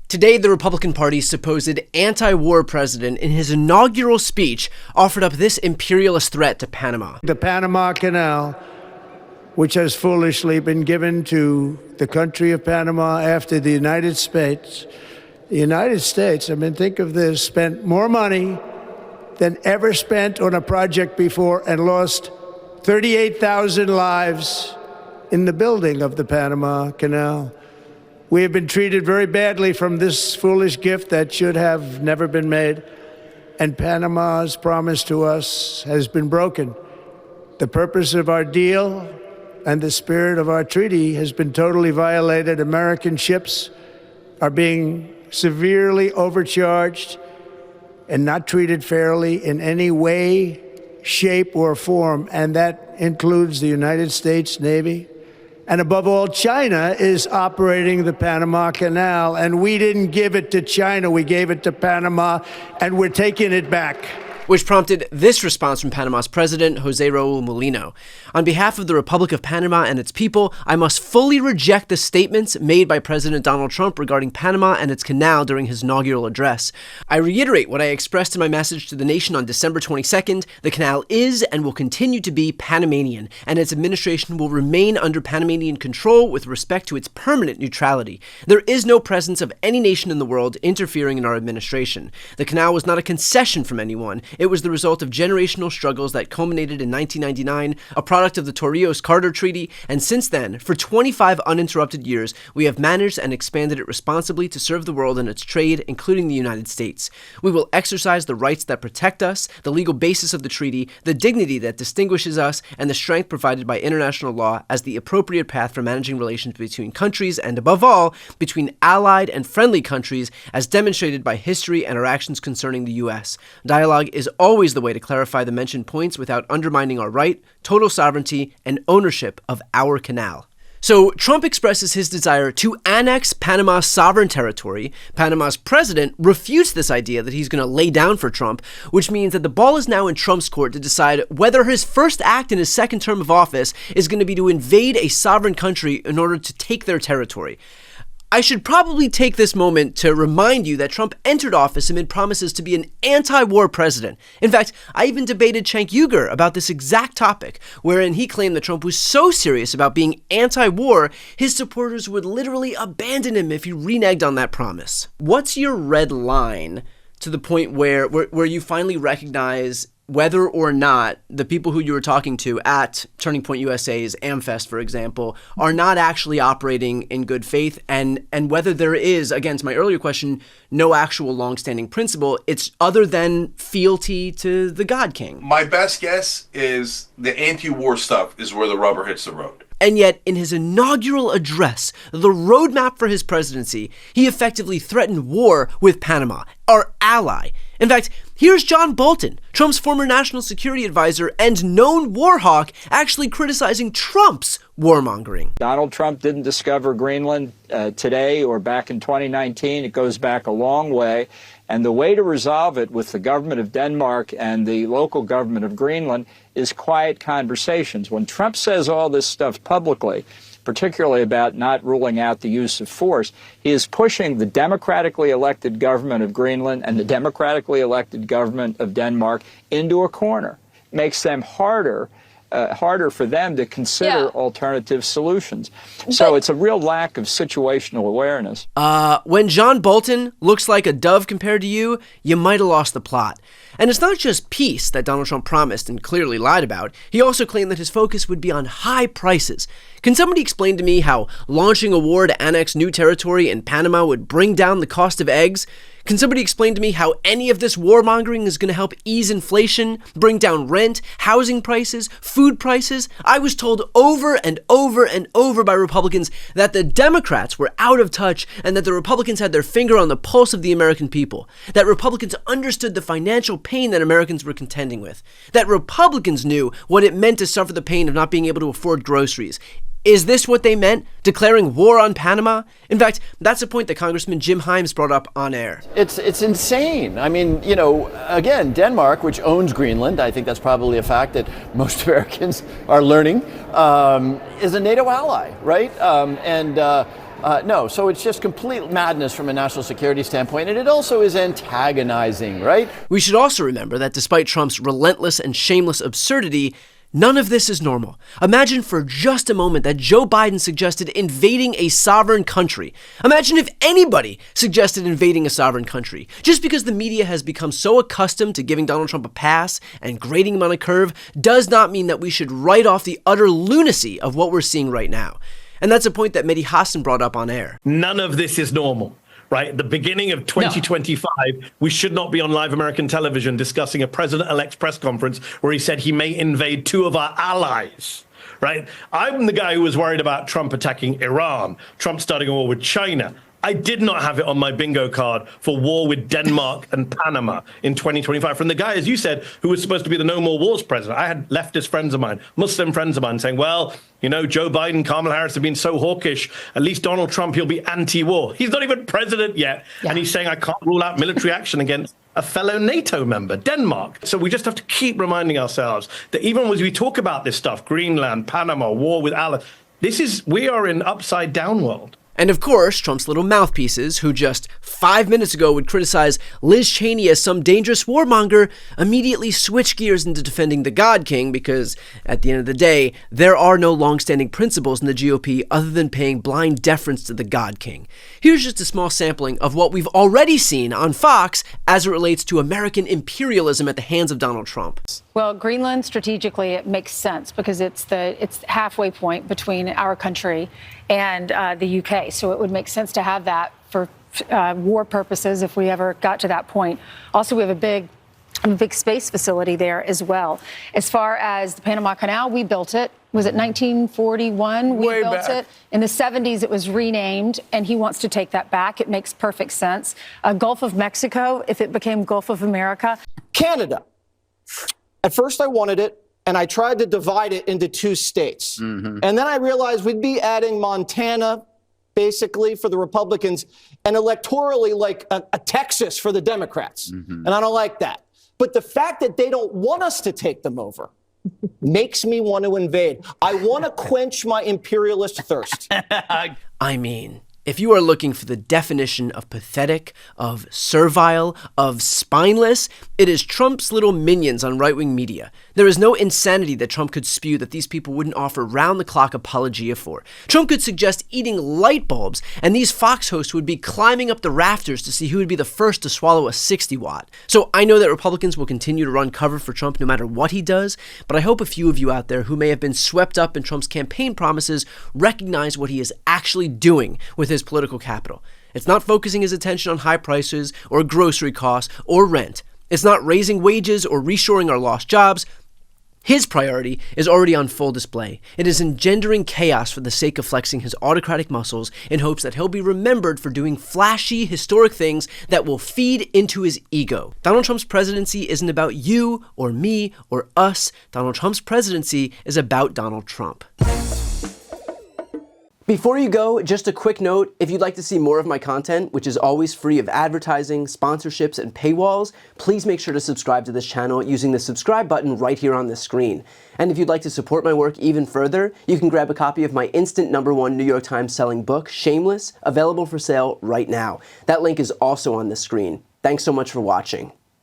Today, the Republican Party's supposed anti-war president, in his inaugural speech, offered up this imperialist threat to Panama. The Panama Canal, which has foolishly been given to the country of Panama after the United States. The United States, I mean, think of this, spent more money than ever spent on a project before and lost 38,000 lives in the building of the Panama Canal. We have been treated very badly from this foolish gift that should have never been made, and Panama's promise to us has been broken. The purpose of our deal and the spirit of our treaty has been totally violated. American ships are being severely overcharged and not treated fairly in any way, shape, or form, and that includes the United States Navy. And above all, China is operating the Panama Canal, and we didn't give it to China, we gave it to Panama, and we're taking it back. Which prompted this response from Panama's president, Jose Raul Mulino. On behalf of the Republic of Panama and its people, I must fully reject the statements made by President Donald Trump regarding Panama and its canal during his inaugural address. I reiterate what I expressed in my message to the nation on December 22nd. The canal is and will continue to be Panamanian, and its administration will remain under Panamanian control with respect to its permanent neutrality. There is no presence of any nation in the world interfering in our administration. The canal was not a concession from anyone. It was the result of generational struggles that culminated in 1999, a product of the Torrijos-Carter Treaty, and since then, for 25 uninterrupted years, we have managed and expanded it responsibly to serve the world in its trade, including the United States. We will exercise the rights that protect us, the legal basis of the treaty, the dignity that distinguishes us, and the strength provided by international law as the appropriate path for managing relations between countries and, above all, between allied and friendly countries, as demonstrated by history and our actions concerning the U.S. Dialogue is always the way to clarify the mentioned points without undermining our right, total sovereignty, and ownership of our canal. So Trump expresses his desire to annex Panama's sovereign territory. Panama's president refutes this idea that he's going to lay down for Trump, which means that the ball is now in Trump's court to decide whether his first act in his second term of office is going to be to invade a sovereign country in order to take their territory. I should probably take this moment to remind you that Trump entered office amid promises to be an anti-war president. In fact, I even debated Cenk Uygur about this exact topic, wherein he claimed that Trump was so serious about being anti-war, his supporters would literally abandon him if he reneged on that promise. What's your red line to the point where you finally recognize whether or not the people who you were talking to at Turning Point USA's AmFest, for example, are not actually operating in good faith, and whether there is, again, to my earlier question, no actual longstanding principle, it's other than fealty to the God King? My best guess is the anti-war stuff is where the rubber hits the road. And yet, in his inaugural address, the roadmap for his presidency, he effectively threatened war with Panama, our ally. In fact, here's John Bolton, Trump's former national security advisor and known war hawk, actually criticizing Trump's warmongering. Donald Trump didn't discover Greenland today or back in 2019. It goes back a long way. And the way to resolve it with the government of Denmark and the local government of Greenland is quiet conversations. When Trump says all this stuff publicly, particularly about not ruling out the use of force, he is pushing the democratically elected government of Greenland and the democratically elected government of Denmark into a corner. Makes them harder for them to consider alternative solutions. So it's a real lack of situational awareness. When John Bolton looks like a dove compared to you, you might have lost the plot. And it's not just peace that Donald Trump promised and clearly lied about. He also claimed that his focus would be on high prices. Can somebody explain to me how launching a war to annex new territory in Panama would bring down the cost of eggs? Can somebody explain to me how any of this warmongering is going to help ease inflation, bring down rent, housing prices, food prices? I was told over and over and over by Republicans that the Democrats were out of touch and that the Republicans had their finger on the pulse of the American people, that Republicans understood the financial pain that Americans were contending with, that Republicans knew what it meant to suffer the pain of not being able to afford groceries. Is this what they meant? Declaring war on Panama? In fact, that's a point that Congressman Jim Himes brought up on air. It's insane. I mean, you know, again, Denmark, which owns Greenland, I think that's probably a fact that most Americans are learning, is a NATO ally, right? No, so it's just complete madness from a national security standpoint, and it also is antagonizing, right? We should also remember that despite Trump's relentless and shameless absurdity, none of this is normal. Imagine for just a moment that Joe Biden suggested invading a sovereign country. Imagine if anybody suggested invading a sovereign country. Just because the media has become so accustomed to giving Donald Trump a pass and grading him on a curve does not mean that we should write off the utter lunacy of what we're seeing right now. And that's a point that Mehdi Hassan brought up on air. None of this is normal. Right? At the beginning of 2025, we should not be on live American television discussing a president-elect's press conference where he said he may invade two of our allies. Right? I'm the guy who was worried about Trump attacking Iran, Trump starting a war with China. I did not have it on my bingo card for war with Denmark and Panama in 2025. From the guy, as you said, who was supposed to be the No More Wars president. I had leftist friends of mine, Muslim friends of mine saying, well, you know, Joe Biden, Kamala Harris have been so hawkish. At least Donald Trump, he'll be anti-war. He's not even president yet. Yeah. And he's saying, I can't rule out military action against a fellow NATO member, Denmark. So we just have to keep reminding ourselves that even as we talk about this stuff, Greenland, Panama, war with allies, we are in upside down world. And of course, Trump's little mouthpieces, who just 5 minutes ago would criticize Liz Cheney as some dangerous warmonger, immediately switch gears into defending the God King because, at the end of the day, there are no long-standing principles in the GOP other than paying blind deference to the God King. Here's just a small sampling of what we've already seen on Fox as it relates to American imperialism at the hands of Donald Trump. Well, Greenland, strategically, it makes sense because it's the halfway point between our country and the UK. So it would make sense to have that for war purposes if we ever got to that point. Also, we have a big space facility there as well. As far as the Panama Canal, we built it. Was it 1941? We Way built back. it. In the 70s, it was renamed, and he wants to take that back. It makes perfect sense. Gulf of Mexico, if it became Gulf of America. Canada. At first, I wanted it, and I tried to divide it into two states. And then I realized we'd be adding Montana, basically, for the Republicans, and electorally like a Texas for the Democrats. And I don't like that. But the fact that they don't want us to take them over makes me want to invade. I want to quench my imperialist thirst. I mean, if you are looking for the definition of pathetic, of servile, of spineless, it is Trump's little minions on right-wing media. There is no insanity that Trump could spew that these people wouldn't offer round-the-clock apologia for. Trump could suggest eating light bulbs, and these Fox hosts would be climbing up the rafters to see who would be the first to swallow a 60-watt. So I know that Republicans will continue to run cover for Trump no matter what he does, but I hope a few of you out there who may have been swept up in Trump's campaign promises recognize what he is actually doing with his political capital. It's not focusing his attention on high prices or grocery costs or rent. It's not raising wages or reshoring our lost jobs. His priority is already on full display. It is engendering chaos for the sake of flexing his autocratic muscles in hopes that he'll be remembered for doing flashy, historic things that will feed into his ego. Donald Trump's presidency isn't about you or me or us. Donald Trump's presidency is about Donald Trump. Before you go, just a quick note, if you'd like to see more of my content, which is always free of advertising, sponsorships, and paywalls, please make sure to subscribe to this channel using the subscribe button right here on this screen. And if you'd like to support my work even further, you can grab a copy of my instant #1 New York Times selling book, Shameless, available for sale right now. That link is also on the screen. Thanks so much for watching.